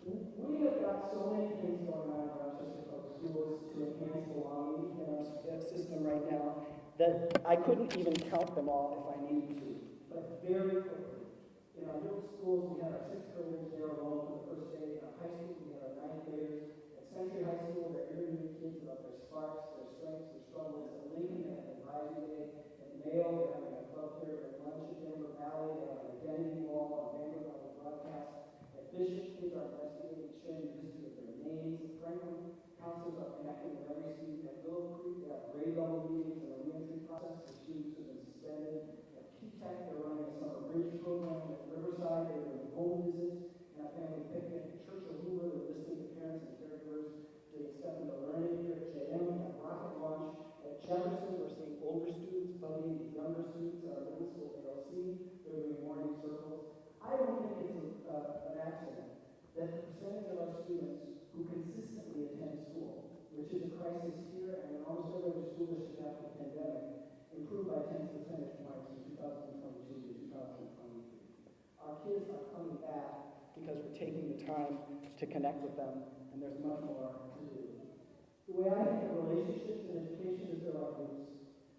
we have got so many things going on in Rochester Public Schools to enhance belonging in our system right now that I couldn't even count them all if I needed to. But very quickly, in our middle schools, we had our 6th graders there alone for the first day. In our high school, we had our 9th graders. At Century High School, they're interviewing kids about their sparks, their strengths, their struggles. At Lincoln, they had an advisory day. At Mayo, they're having a club fair. At lunch at Denver Valley, they have an identity wall on Denver Valley broadcast. At Bishop, kids are investigating, sharing the history of their names. At Franklin, counselors are connecting with every student. At Willow Creek, they have grade level meetings and a reentry process for students who have been suspended. At P-Tech, they're running a summer bridge program. At Riverside, they're doing home visits and a family picnic. At Churchill Hoover, they're listening to parents and caregivers doing step into learning. Here at JM, at Rocket Launch. At Jefferson, we're seeing older students buddying with younger students at our middle school ALC. They're doing morning circles. I don't think it's an accident that the percentage of our students who consistently attend school, which is a crisis here and in almost every other school district after the pandemic, improved by 10 percentage points from 2022 to 2023. Our kids are coming back because we're taking the time to connect with them, and there's much more to do. The way I think of relationships in education is they're like roots.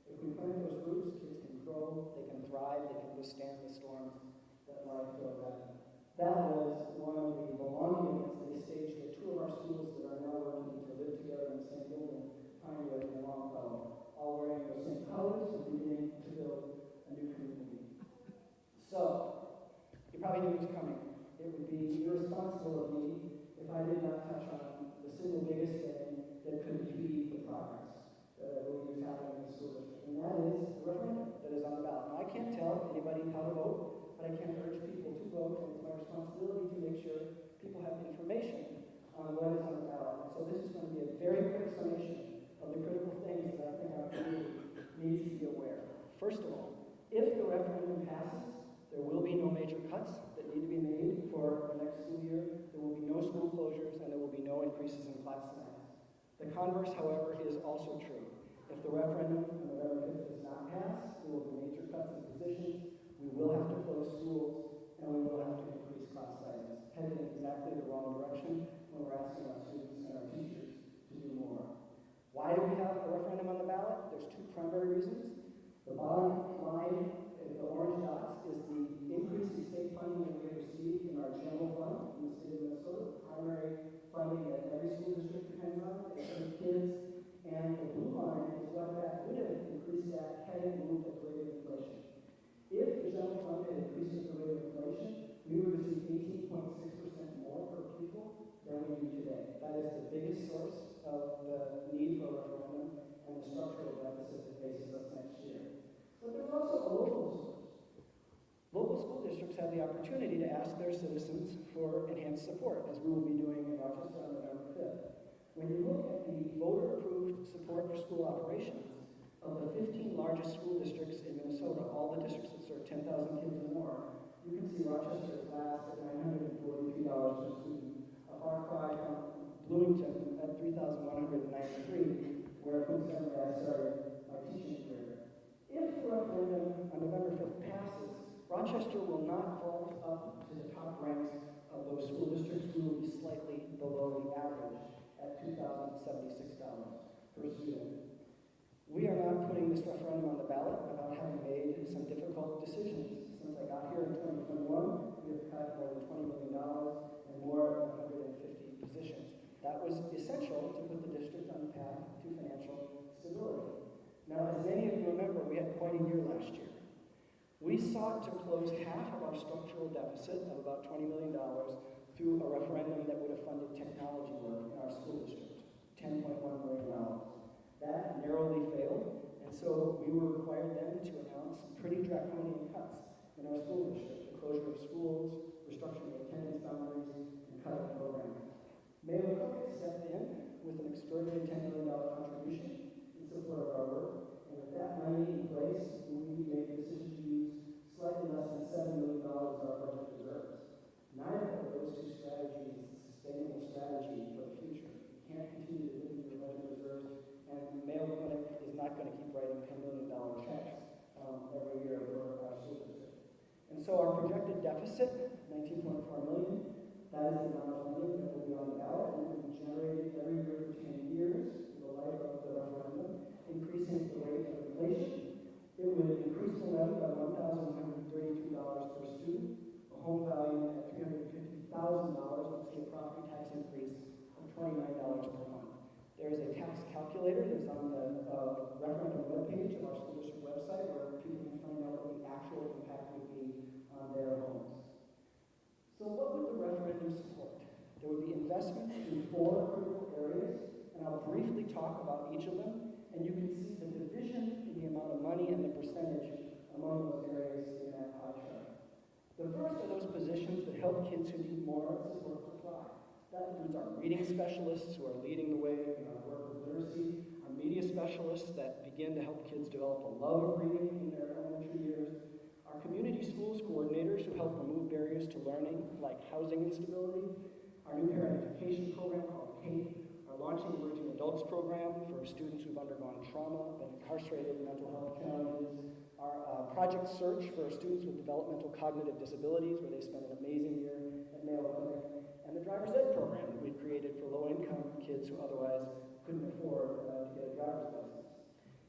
If we plant those roots, kids can grow, they can thrive, they can withstand the storms that life throws at them. That was one of the belonging events they staged at 2 of our schools that are now working to live together in the same building, Pinewood and Longfellow, all wearing those same colors and beginning to build a new community. So, you probably knew it was coming. It would be irresponsible of me if I did not touch on the single biggest thing that could impede the progress that I believe is happening in the school district, and that is the referendum that is on the ballot. Now, I can't tell anybody how to vote, but I can urge people to vote, and it's my responsibility to make sure people have information on what is on the ballot. And so this is going to be a very quick summation of the critical things that I think our community needs to be aware of. First of all, if the referendum passes, there will be no major cuts that need to be made for the next school year. There will be no school closures, and there will be no increases in class size. The converse, however, is also true. If the referendum on November 5th does not pass, there will be major cuts in positions. We will have to close schools, and we will have to increase class sizes, heading in exactly the wrong direction when we're asking our students and our teachers to do more. Why do we have a referendum on the ballot? There's 2 primary reasons. The bottom line, the orange dots, is the increase in state funding that we have received in our general fund in the state of Minnesota, the primary funding that every school district depends on, to serve kids. And the blue line is what that would have increased at had it moved at the rate of inflation. If the general fund had increased at the rate of inflation, we would receive 18.6% more per pupil than we do today. That is the biggest source of the need for a referendum and the structural deficit that faces us next year. But there's also a local source. Local school districts have the opportunity to ask their citizens for enhanced support, as we will be doing in Rochester on November 5th. When you look at the voter-approved support for school operations, of the 15 largest school districts in Minnesota, all the districts that serve 10,000 kids or more, you can see Rochester is last at $943 per student, a far cry from Bloomington at $3,193, where coincidentally I started my teaching career. If the referendum on November 5th passes, Rochester will not vault up to the top ranks of those school districts. We will be slightly below the average at $2,076 per student. We are not putting this referendum on the ballot without having made some difficult decisions. Since I got here in 2021, we have cut more than $20 million and more than 150 positions. That was essential to put the district on the path to financial stability. Now, as many of you remember, we had quite a year last year. We sought to close half of our structural deficit of about $20 million through a referendum that would have funded technology work in our school district, $10.1 million. That narrowly failed, and so we were required then to announce some pretty draconian cuts in our school district, the closure of schools, restructuring of attendance boundaries, and cutting programs. Mayor Cook stepped in with an extraordinary $10 million contribution in support of our work, and with that money in place, we made the decision to use slightly less than $7 million of our budget reserves. Neither of those two strategies is a sustainable strategy for the future. You can't continue to live in your budget reserves, and the Mayo Clinic is not going to keep writing $10 million checks every year for our school district. And so our projected deficit, $19.4 million, that is the amount of money that will be on the ballot, and it will be generated every year for 10 years in the life of the referendum, increasing the rate of inflation. It would increase the levy by $1,132 per student, a home value at $350,000, let's see a property tax increase of $29 per month. There is a tax calculator that's on the referendum webpage of our school district website where people can find out what the actual impact would be on their homes. So what would the referendum support? There would be investment in 4 critical areas, and I'll briefly talk about each of them, and you can see the division in the amount of money and the percentage among those areas in that pie chart. The first are those positions that help kids who need more support to thrive. That includes our reading specialists who are leading the way in our work with literacy, our media specialists that begin to help kids develop a love of reading in their elementary years, our community schools coordinators who help remove barriers to learning like housing instability, our new parent education program called CAPE, our launching emerging adults program for students who've undergone trauma, been incarcerated, mental health challenges, our Project Search for students with developmental cognitive disabilities where they spend an amazing year at Mayo Clinic, and the driver's ed program that we've created for low-income kids who otherwise couldn't afford to get a driver's license.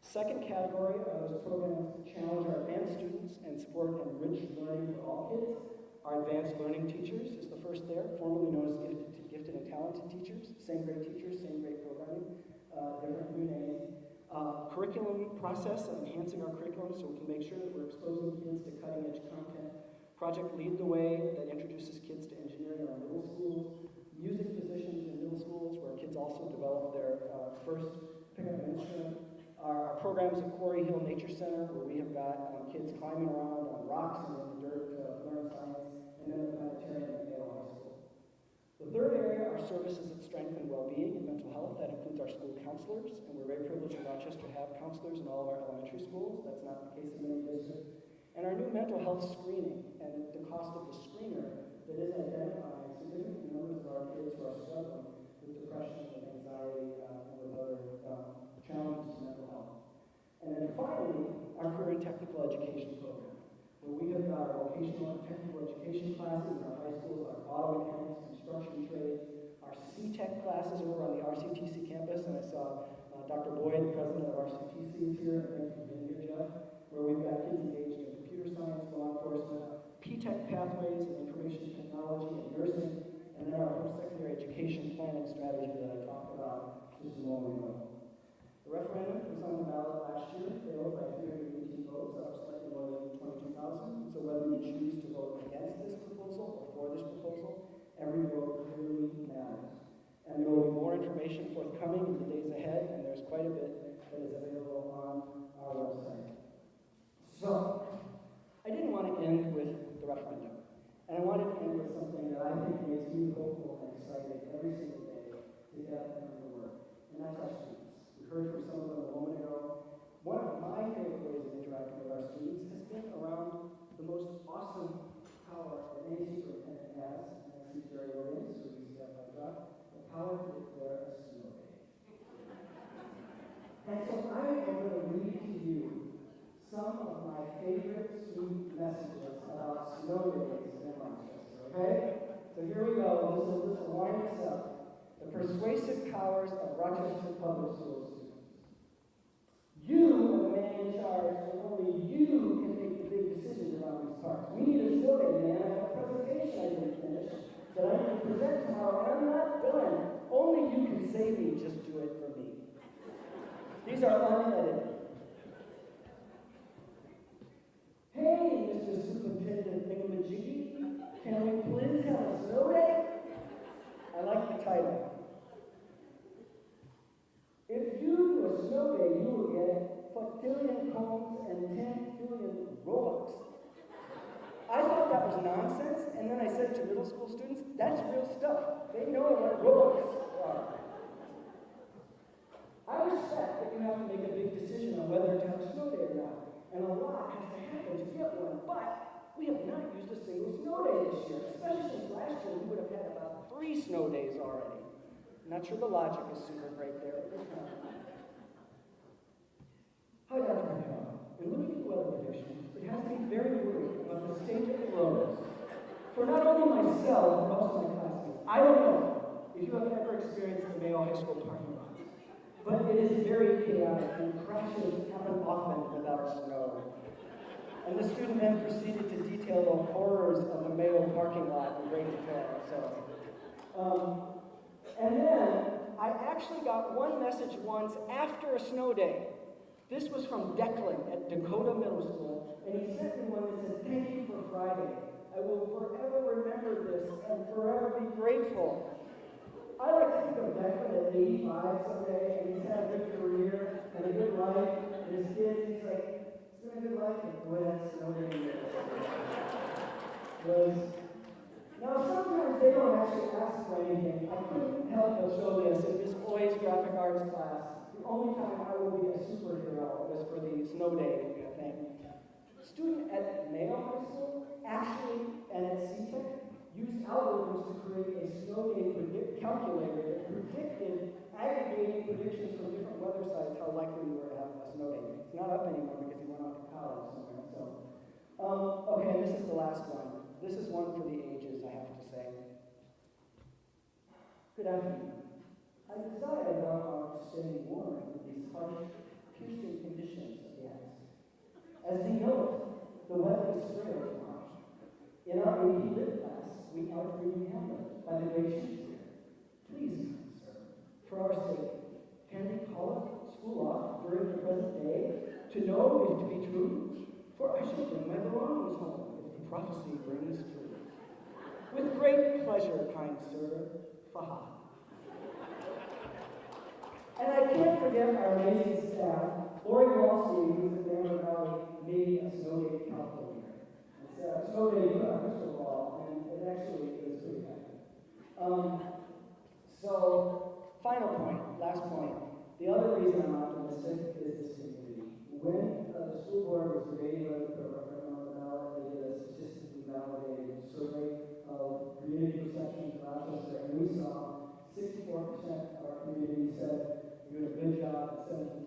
Second category are those programs that challenge our advanced students and support enriched learning for all kids. Our advanced learning teachers is the first there, formerly known as gifted and talented teachers, same grade teachers, same grade programming, different new names. Curriculum process and enhancing our curriculum so we can make sure that we're exposing kids to cutting-edge content. Project Lead the Way that introduces kids to engineering in our middle schools. Music positions in middle schools where kids also develop their first pick-up instrument. Our programs at Quarry Hill Nature Center where we have got kids climbing around on rocks and in the dirt to learn science, and then the planetarium at Yale High School. The third area are services that strengthen well-being and mental health. That includes our school counselors, and we're very privileged in Rochester to have counselors in all of our elementary schools. That's not the case in many districts. And our new mental health screening and the cost of the screener that is identifying significant numbers of our kids who are struggling with depression and anxiety and with other challenges to mental health. And then finally, our career and technical education program, where we have got our vocational and technical education classes in our high schools, our auto mechanics, construction trades, our C-Tech classes over on the RCTC campus, and I saw Dr. Boyd, the president of RCTC, is here, and thank you for being here, Jeff, where we've got kids engaged in computer science, law enforcement, P-Tech pathways in information technology and nursing, and then our post-secondary education planning strategy that I talked about just a moment ago. The referendum was on the ballot last year, failed by 318 votes, up slightly more than 22,000. So whether you choose to vote against this proposal or for this proposal, every vote clearly matters. And there will be more information forthcoming in the days ahead, and there's quite a bit that is available on our website. So, I didn't want to end with the referendum. And I wanted to end with something that I think makes me hopeful and excited every single day to get up and come to work. And that's our students. We heard from some of them a moment ago. One of my favorite ways of interacting with our students has been around the most awesome power that any superintendent has, and I see Jerry Williams, who is step by step, the power to declare a snow day. And so I am going to read to you some of my favorite sweet messages about snow days in Rochester, okay? So here we go. This will wind us up. The persuasive powers of Rochester Public Schools students. You are the man in charge, and only you can make the big decisions around these parks. We need a snow day, man. I have a presentation I didn't finish that I need to present tomorrow, and I'm not done. Only you can save me. Just do it for me. These are unedited. Hey, Mr. Superintendent Thingamajiggy, can we please have a snow day? billion cones and 10 billion Robux. I thought that was nonsense, and then I said to middle school students, that's real stuff. They know what Robux are. I respect that you have to make a big decision on whether to have a snow day or not, and a lot has to happen to get one, but we have not used a single snow day this year, especially since last year we would have had about 3 snow days already. I'm not sure the logic is super great there, but it's not. Hi, Dr. McCall. In looking at the weather predictions, it has me very worried about the state of the roads. For not only myself, but also my classmates. I don't know if you have ever experienced the Mayo High School parking lot, but it is very chaotic and crashes happen often without snow. And the student then proceeded to detail the horrors of the Mayo parking lot in great detail. And then I actually got one message once after a snow day. This was from Declan at Dakota Middle School, and he sent me one that said, "Thank you for Friday. I will forever remember this and forever be grateful." I like to think of Declan at 85 someday, and he's had a good career and a good life, and his kids, he's like, it's been a good life, and boy, that snow day Now, sometimes they don't actually ask for anything. I couldn't help but show this in Miss Oi's graphic arts class. The only time I will be a superhero was for the snow day thing. Student at Mayo High School actually, and at CTEC, used algorithms to create a snow day calculator that predicted aggregating predictions from different weather sites how likely we were to have a snow day. It's not up anymore because he went off to college somewhere. Okay, this is the last one. This is one for the ages, I have to say. Good afternoon. I decided about staying warm in these harsh, piercing conditions of the ice. As we know it, the weather is frail tomorrow. In our AP Lit class, we are reading Hamlet by the great Shakespeare. Please, sir, for our sake, can we call school off during the present day to know if to be true? For I shall bring my belongings home if the prophecy brings true. With great pleasure, kind sir, Fahad. And I can't forget our amazing staff. Lori Walstein, who's at Grand Valley, made a snow day calculator. It's a snow day crystal ball, and it actually is pretty effective. So, final point, last point. The other reason I'm optimistic is this community. When the school board was debating whether to put a referendum on the ballot, they did a statistically validated survey of community perceptions in Rochester, and we saw 64% of our community said you're doing a good job, and 17%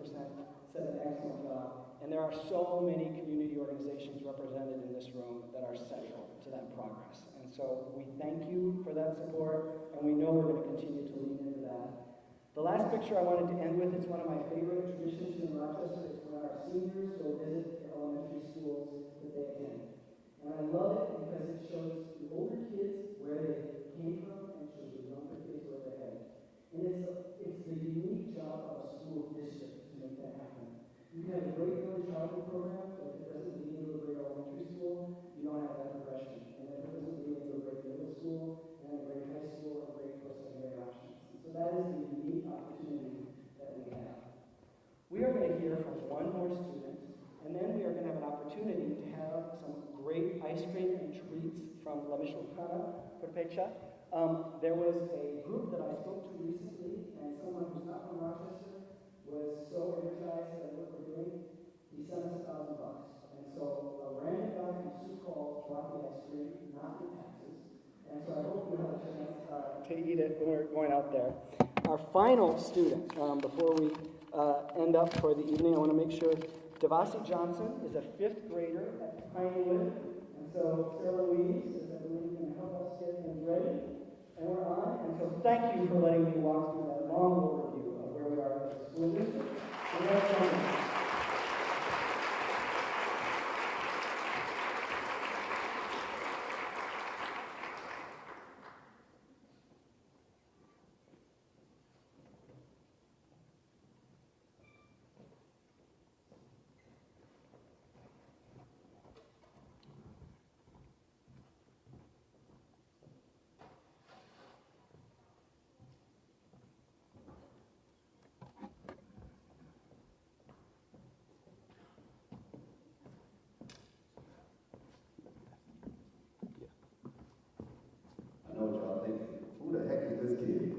said an excellent job. And there are so many community organizations represented in this room that are central to that progress. And so we thank you for that support, and we know we're going to continue to lean into that. The last picture I wanted to end with is one of my favorite traditions in Rochester. It's when our seniors go visit the elementary schools that they attend. And I love it because it shows the older kids where they came from and shows the younger kids where they're headed. And it's the unique job of a school district to make that happen. You can have a great early childhood program, but if it doesn't lead into a great elementary school, you don't have that progression. And if it doesn't lead into a great middle school, and a great high school, and great post-secondary options. And so that is the unique opportunity that we have. We are going to hear from one more student, and then we are going to have an opportunity to have some great ice cream and treats from La Michoacana, Puerpecha. There was a group that I spoke to recently, and someone who's not from Rochester was so energized by what we're doing, he sent us $1,000. And so a random guy from Sioux Falls brought the ice cream, not the taxes. And so I hope you have a chance to eat it when we're going out there. Our final student, before we end up for the evening, I want to make sure Devasi Johnson is a 5th grader at Pinewood. And so Sarah Louise is, I believe, going to help us get things ready. And we're on. And so thank you for letting me walk through that long overview of where we are as a school district. And that's too.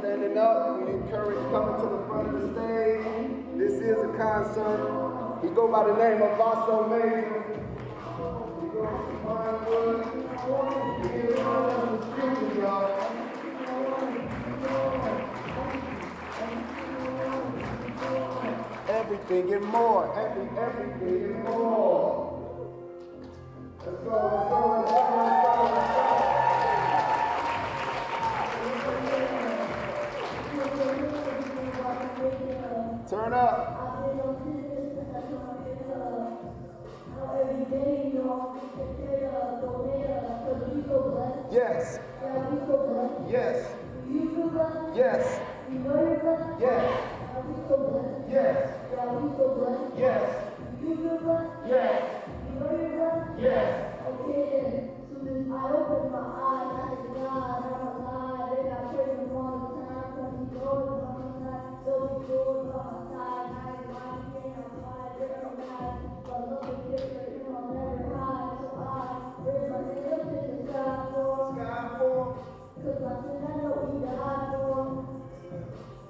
Standing up, we encourage coming to the front of the stage. This is a concert. He go by the name of Basso Major. He goes to Pinewood. He is one of the students, y'all. Everything and more, everything and more. Let's go. Turn up. Yes. Yes. Yes. Yes. Yes. Yes. Yes. Yes. Okay. So then I opened my eyes. I said, God, I'm alive. And I prayed him all the time because he knows I'm alive. So he goes on my side. I ain't lying again. I'm fine. There's no matter. But love is different. You know, I'll never hide. So I raise my head up to the sky for. Because my sin I know he died for.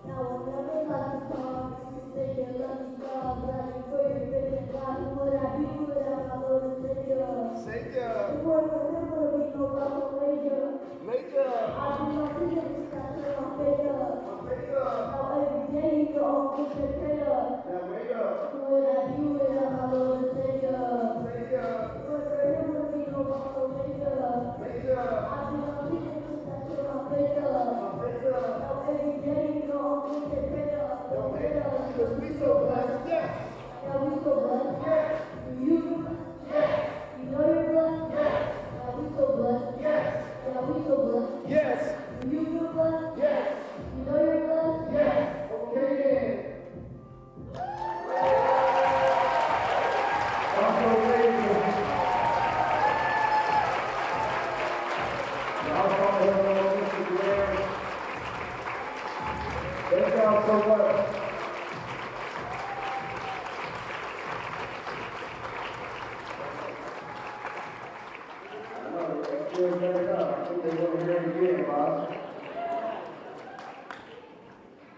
Now I'll never like to talk. You say you love me, God. But I ain't for your faith. God, who would I be without my Lord and Savior? Savior. The word for him would be no Basso Major. Major. I do my sins. That's my failure. Now every day you go on with your prayer. Now wake up. Who would I be without my Lord and Savior? Savior. The word for him would be no Basso Major. Major. I do my sins. That's my failure. Now every day you go on with your prayer. Now wake up. Because we so blessed. Yes. Now we so blessed. Yes. You blessed. Yes. You know you're blessed. Yes. Now we so blessed. Yes. Now we so blessed. Yes. You feel blessed. Yes. You know you're blessed. Yes. Okay. Also, ladies. Thank y'all so much.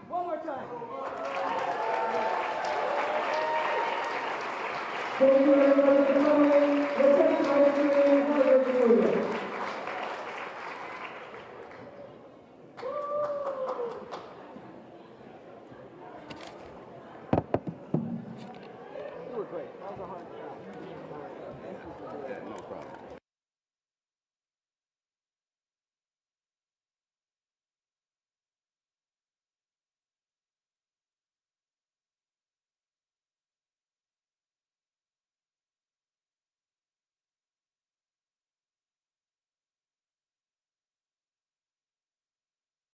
One more time. Thank you everybody for coming. Let's take it. You were great. That was 100.